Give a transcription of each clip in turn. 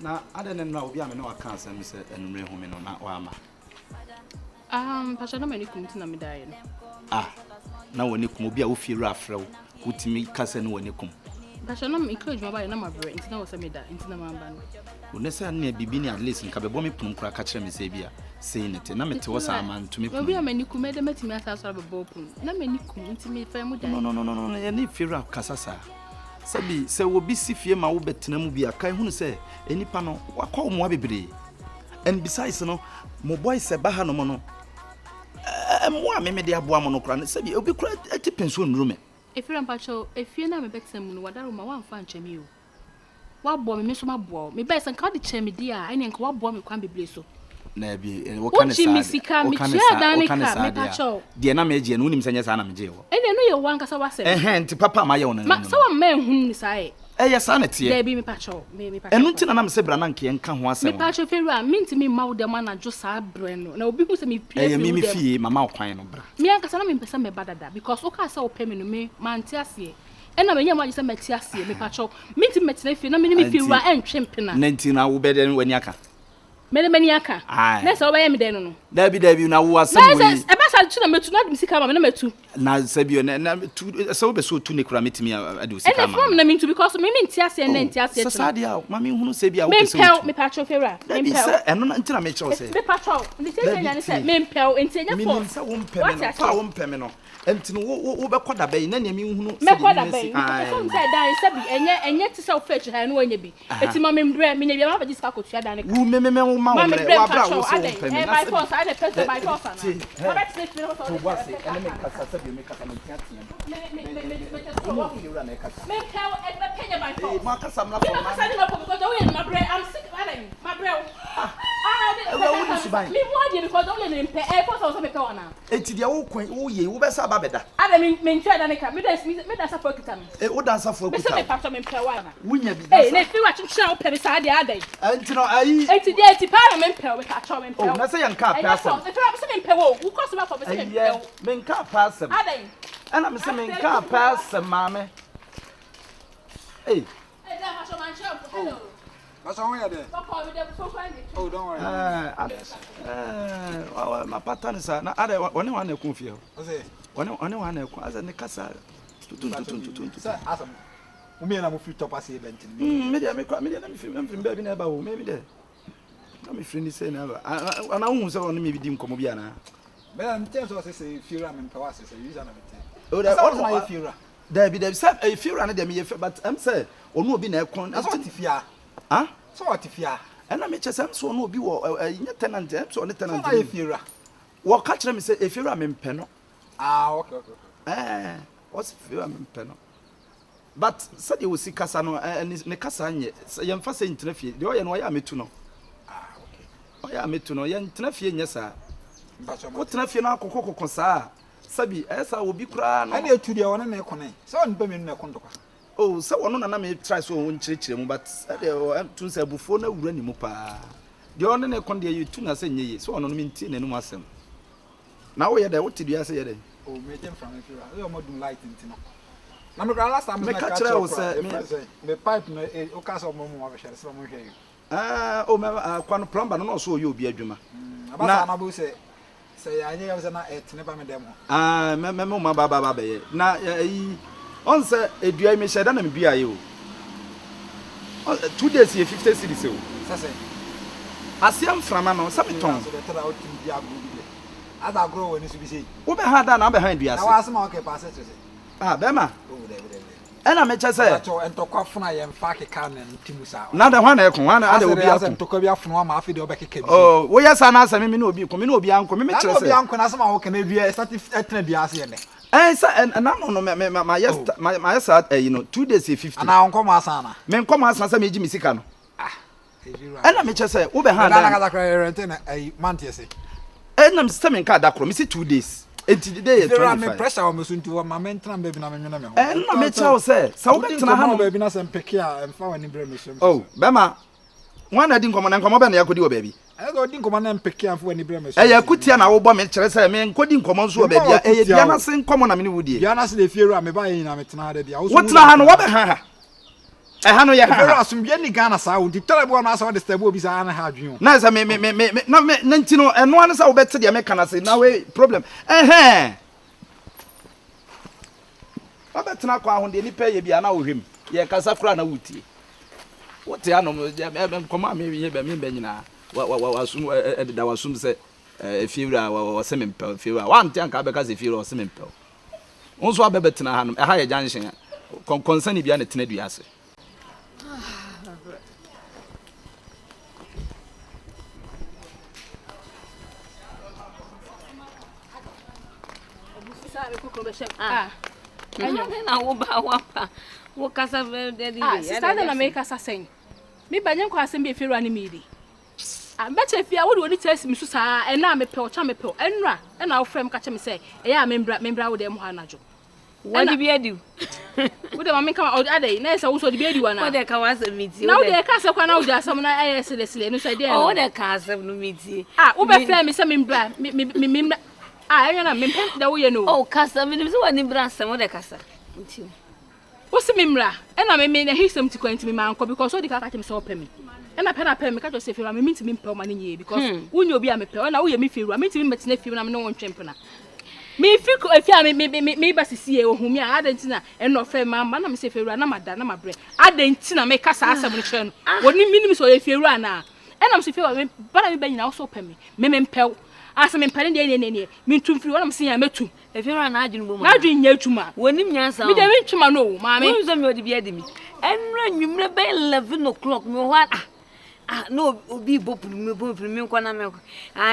Na ada ne na obi a me no aka asem se enumre hu me no na wa ama. Pastor no mani kum tina me dai no. Na woni kum obi a wo fi ra afrew wutimi kasa ne woni kum. Pastor no me encourage my na mabre ntina wo se me da ntina mamba no. Wona sa na bibi ni at least nka bebo me punum kura ka kire me se bia sei nete na mete wo sa ama ntumi kum. Obi a mani kum e de matimi asa so bebo pun. Na mani kum ntimi fa mu da. No ya ni fi ra kasa sa. Sabi se wo bi si fie ma wo betena mu bia kai hunu se enipa no wakọ mo abebre. And besides no mo boy se ba ha no mo no mo a me de aboa mo no kura sabi obi kura ati penso nrume. Efira mpacho efie na me betem no wadaro ma wan fa nchemi o. Wa bo me so ma bo me be se nka de chemi dia ene nka wa bo me kwan bebre so. Na bi wo kan sa. Me pacho. De na me je no unim senya sa na me je wo. Ene no ye wan kasa wasem. Nti papa ma ye wo no. Ma sa wa ma ehun ni sa e. Yes, I net here. Be me pacho. Me pacho. And until I'm say brananke and can once. Me pacho fera minti me ma de man na just sa breno. Na obi hu se me pie. Me fie mama kwan no bra. Me anka sa na me pesa me badada because o ka sa o pe me no me mante ase. E na me nya ma se mate ase me pacho. Minti metena fie na me me fie wa entwempe na. 19 na wo be den wani aka. Me mani aka. Na se o ba ye me den no. Dabi na wo asem we. E ba sa tu na metu na misika ma me na metu. Na sabi na tu so be so tu ne kura metimi ade osika ma. E from na mintu because me nti ase na nti ase. Sasade a ma me hunu se bia wo pese. Me pacho fera. Me pel. Eno na nti na me chew se. Me pacho. Ndi se nya ne se me pel nti nya for. Me se wo mpeme no. Pa wo mpeme no. Enti no wo be koda be na ne me hunu se. Me koda be. So me say dan se bi enye ti se o fetch ha no anya bi. Eti ma me mbre me nya bi ma ba disika ko tua dan ne. Wo me wo ma wo mbre wa bra wo se wo mpeme. My force I dey pesa my force na. What bet say me to what say ene me kasa se bi me kasa me tia tia. Me tell e be penya my force. Ma kasa mna for ma. Kasa ni ma ko because we my bre I'm sick Adam. My bre. Me mo dey because we dey pay e force so me pay ona. Enti dia wo kwan wo ye wo be sa ba beda. Adam me ntwa dan ka me da sa for kita no. Wo dan sa for kita. Me say me pato me pay wa na. Wunya bi. Na fi wa chichira wo pay me sa dey Adam. Enti no ayi. Enti dia enti pa me pay we ka cho me pay. Na say yan ka pay asem. Enti na me pay wo. Wo cost me for me say me pay. Me nka pay asem. Adam. Ana me say me nka pay asem mame. Hey. Hey, that was my show. Hello. What's wrong with you? Oh, don't worry. My pattern is na ada one one ekun fie. O say, one one ekun as na kasa. Sir, asam. O me na mo fi top ase event ni. Me dia na me fi baby na ba wo me there. Na me friend say na ba. Ana hu say on me bi di nkomo bia na. Me na tell so say fiura me mpawa say use na me tell. Oh, that what my fiura. There say fiura na dem ye but am say onu obi na ekon. That's what fia. Huh? So what if ya? And I make a sense so no be tenant, so on the tenant. If you what catch them say if you're a peno. Okay. What's if you're a peno? But said you will see Cassano and Necassan, young fast in Tenefie, the oil and why I met to know. Okay. I met to know young Tenefie, yes, sir. But what Tenefie now, Coco Consa? Sabi, as I will be crying. I need to the one and a connect. So I'm coming in a conduct. Oh, so one na me try so won chirechire mu but to say bufo na wura ni mu pa. De on na kon de you tu na say nyeye. So on no minti na num asem. Na wo ye de what do you say ye de? Oh, me dem from if you are modern light nti no. Na me last time me catch you say me pipe no o ka so mo mo abehare so mo hwe you. O me kwano plumber no so ye obi adwuma. Abasa na bo say ya anye ye na etne ba me dem ho. Me mo ma ba be ye. Na on say edua me sheda na me bia ye o 2 days ye 50 cedis o say asiam frama no say beton ada grow when you be say wo be ha da na be ha dua say na wa asema okay pass it say be ma e na me che say entokwa funa ye mfa keka na ntimu sa na da hwa na ekon hwa na ada obi akon entokwa bi afunu ma afi de obekeka bi oh wo yesa na asemi me na obi ko me na obi anko me che say obi anko na asema wo kana bia start etna dua say ne and no my yes 2 days 50 na onko ma asana me nko ma asana say me ji misika no and na me che say wo be ha da na ka rent na month yes and na me say me nka da kro me say 2 days enti the day 25 me pressure o me so nti ma mentra baby na me nwena me ho and na me che say sa wo betena ha no baby na say mpeke a mfa wani bre me so oh be ma wana di nkomo na nkomo be na yakodi wo baby go di nkomo na mpeke amfo wani bre me so yakutia na wo bo me kire say me nkodi nkomo nso wo baby e dia na se nkomo na me ni wudie dia na se le fiero a me ba yin na me tena ha da dia wo tena ha no wo be ha ha no ye ha Vero asumdie ni Ghana sa wo di terrible na sa wo disturb obi sa na ha adwen na sa me na ntino eno an sa wo bete de me kana se na we problem abetena kwa ahonde ni peye bia na wo hwem ye kasa kura na wutie wote anom koma me ye be me nyina wa sum da wa sum se fiura wa semempel fiura wa ntia nka be ka se fiura wa semempel onso abetena hanom ha ye junction konsani bia na tena duase na wo ba wapa wo kasa dedi sister na make kasa sen me banyen kwa asem be feru ani midi beche fia wo de oni test mi so saa na me pe o cha me pe enra na wo frem ka che me say e ya membra wo de mo hanajo wadi bi adi wo de mama kama o adai na esa wo so de bi adi wana wo de ka wasa miti na wo de ka se kwa na wo de asem na eh sele no so de wo de ka asem no miti wo be frem me say membra me enra na me pe da wo ye no oh kasa me so wani bra asem wo de kasa nti wo se membra na me na hisem ti kwanti me man ko because wo de ka me so pe me na pe me ka just say feru me minti me pe o ma nye because wo nye obi a me pe na wo ye me feru minti me metena feru na me no won twempena me fiku afia me ba sisi e ohumi a adentina e no fe ma na me se feru na mada na mabre adentina me kasa asem no hwe no woni minim so ye feru ana e na me se feru me bara me ba nyina wo so pe me mpew asem mpane de ne me tumfiri wona me se ya metu e feru na adwun bo na adwun nya tuma woni nyansa me de me ntuma no ma me wo zo me odi bi adi mi enra nwumre be 11 o'clock me ho no obi bopuru me nkwana me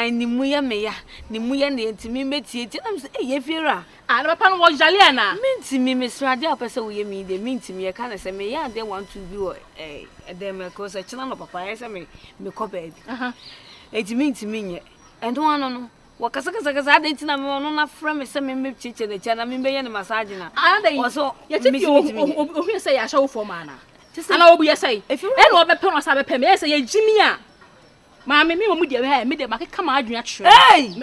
ni muya me ya ni muya ne ntimi metie ti na me say ye fiera na papa no wo jale ana mentimi me srade apese wo ye mi de mentimi ye ka na se me ya de want to be wo de me ko se china no papa ye se me ko bed enti mentimi nye endo ano no wo kasa ade ntina me no na fra me se me chiche de cha na me be ye ne massage na wo so ye ti o hu se ya sha wo for mana ana obu yesai e no be pe no sa be pe me yesai ye jimi a ma me mo de me de makeka ma adwun atwe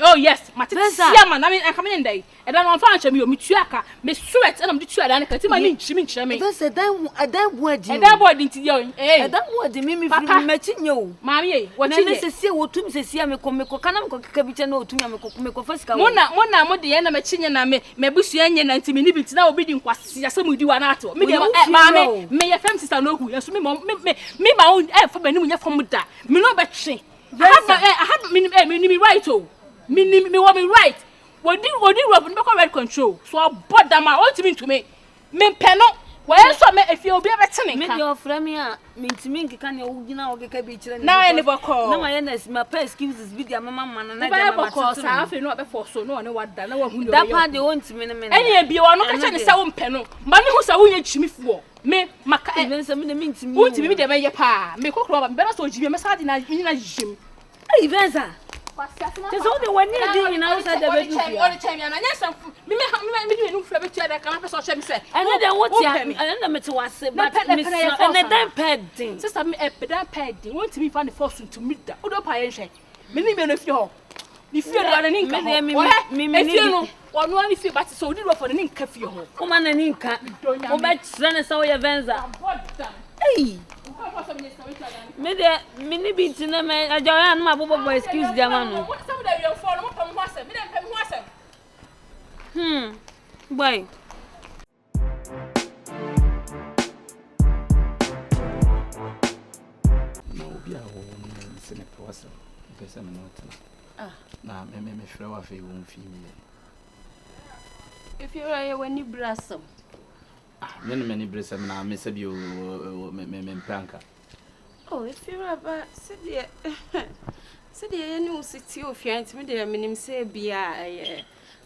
oh yes matesia ma na me aka me ndai e da no fa anche me yo me tuaka me sweat e na me tuada na kati ma ni nchimi nchire me se dan boadi e dan boadi nti yo dan boadi me firi me chinye o ma me ye wo chinye na sesie wo tum sesie me ko kana me ko keka bi che na otum me ko fasika mo na mo de ye na me chinye na me busu anye na nti me ni bi ti na obi di nkwase asem di wa na ato me de ma me ye fam sister no hu yeso me ba on fa ba ni mu nya fam da me no be twe I have me right oh. Me want me right. What do rob no red control. So I bought them out ultimate to me. Me peno. Why so me if you be betting me your friend me ntimi nkeka ne ogina ogeka bi kire na any boko na my na my pay excuses bi dia mama man na dia mama boko sa afi no be for so no ne wada na wa hu that part dey want me na me enya bi wo no ka che ne sa wo mpeno ma ne hu sa wo nya chimifuo me maka even say me me ntimi wo ntimi de be ye pa me kokro ba be na so jibi me sa di na jim even sa just all the one near doing outside the bedroom. All the time, and yes, me do no flabby chair that can so shame say. And then what ya and me to was but and then padding. Sister me pedan padding. Want to me find the fortune to meet that. Odo pa yen hwe. Me ni me no fi ho. Ni fi do na ni nka. Me no. Or no any fi but so di do for the nka fi ho. O man na ni nka. O ba tsra na so ye venza. Hey. Me de mini bit na me ajoya na mabobo boy excuse dia manu. What some dey your phone mo pam ho asem. Me dem pam ho asem. Boy. No bia wo se ne pe asem. Pese me no tena. Na me frɛ wa fe wo mfi mi. If you are when you blossom. Me no many bless me na me se bi o me pranka. Oh, if you are ba said you city of fiant me there minim say bia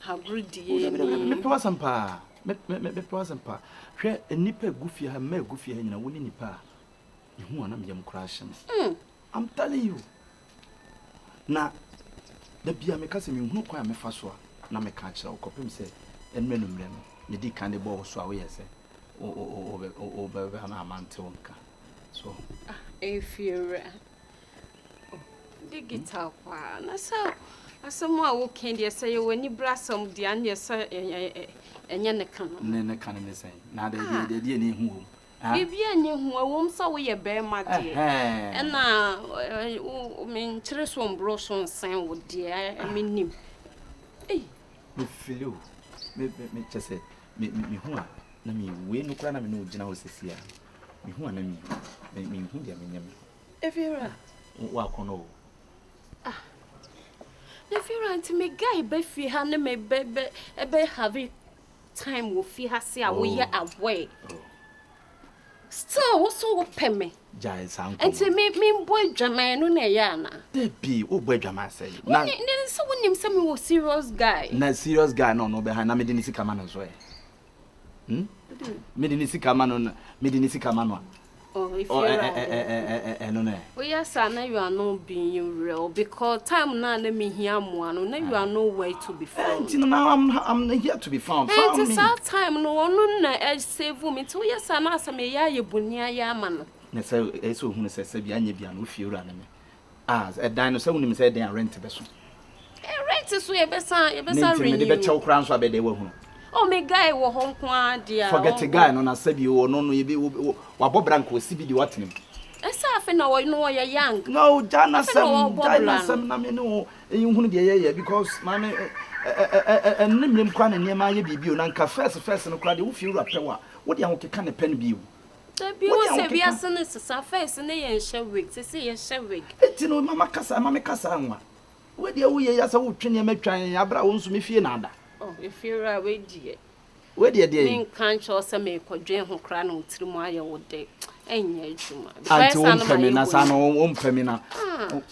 how good me pe wasam pa me pe wasam pa hwe nipa gufie ha ma gufie ha nyina woni nipa hu ana me yam crash I'm telling you na da bia me kase me hu kwa me fa so na me ka kira okopem se enme no mre no ne di kan de bo so a we yese o be na amante wonka so if you digital kwa na so asemo a wo ken de say when you blossom de an ye say enye ne kan ne kan ne say na de ne hu Bibi anye hu awom sa wo ye be ma de. E na me nkyere so mbro so nsen wo de menim. Me feel me chese me hu a na me we no kra na me no gina ho sesia. Me hu a na me hu dia me nyam. Evira. Wa kono. Evira anti me guy be fi ha na me be have time wo fi ha se a wo ye away. Still, what's so peme? Jai sound. And to me, boy, Jaman, no, Nayana. There be, oh, boy, Jaman say. Then someone named some more serious guy. Na serious guy, no, behind. I made in the man as well. Made in the man, made in the man. Oh, if you yes, I know you are not being real because time now let me hear one. Now you are nowhere to be found. Now I'm here to be found. And it's our time. No, I save me. So yes, I know some ya bunya ya man. Yes, so who says Sabian Bian with you running. As a dinosaur, when said they are rent a vessel. Rent is way better chow crowns where they were. Oh, me guy wo hon kwa dia. Forget a guy no na sabi wo no ye bi wa bobranko sibi di watnim. Esa afi na wo no ya young. No, Jana Sam na me no ehunu de ye because mama nimlim kwa na niam aye bibi o na nka first no kwa de wo fi wura pewa. Wo de ahokeka ne pen bi o. Da bi wo se bi asene sesa first ne ye nhye wig, se ye nhye wig. Eti no mama kasa anwa. Wo de wo ye ya sa wo twene matwan abra wo nso me fie na ada. Oh, if you're away, dear. Where dear, Me can't show some make or drain who cran out through my old day. And yet, I told Femina, son, own Femina. Oh,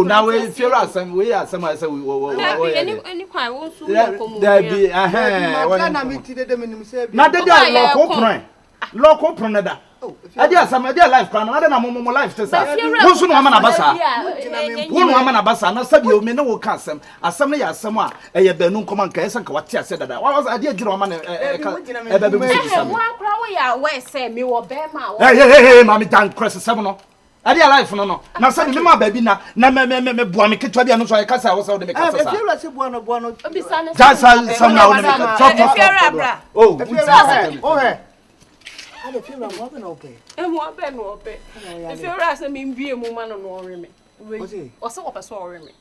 now we feel us and we are somewhere. So we any crime won't there be a hand. Not the local pronada. I dear some dear life crown, I don't know life to say. Who's one woman abasa? One woman abasa, no sabi you may no custom. As some years somewhere, a benun command case and what I said that. What was I dear German? Where say me or Bema? Hey, Mammy Dan Cress 7. I dear life no. Now send me my baby now. Na me boami ketwa no so I kasa wo so de me kasa. If you like buano. Just some now me talk. Oh, I feel I'm walking okay. And what ben ope. If you're asking me be a woman no reme. Or so of sorry me.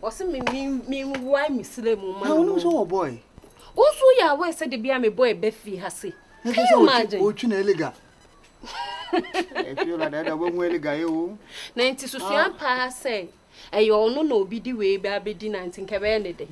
Or some me why me slave woman. No, no, so boy. Also, ya where said the be a boy Befi has it. Can you imagine? Oh, Chineliga. If you like that, I won't wear the guy. 90 Susan Pa say, I all no be the way baby 19 cabin.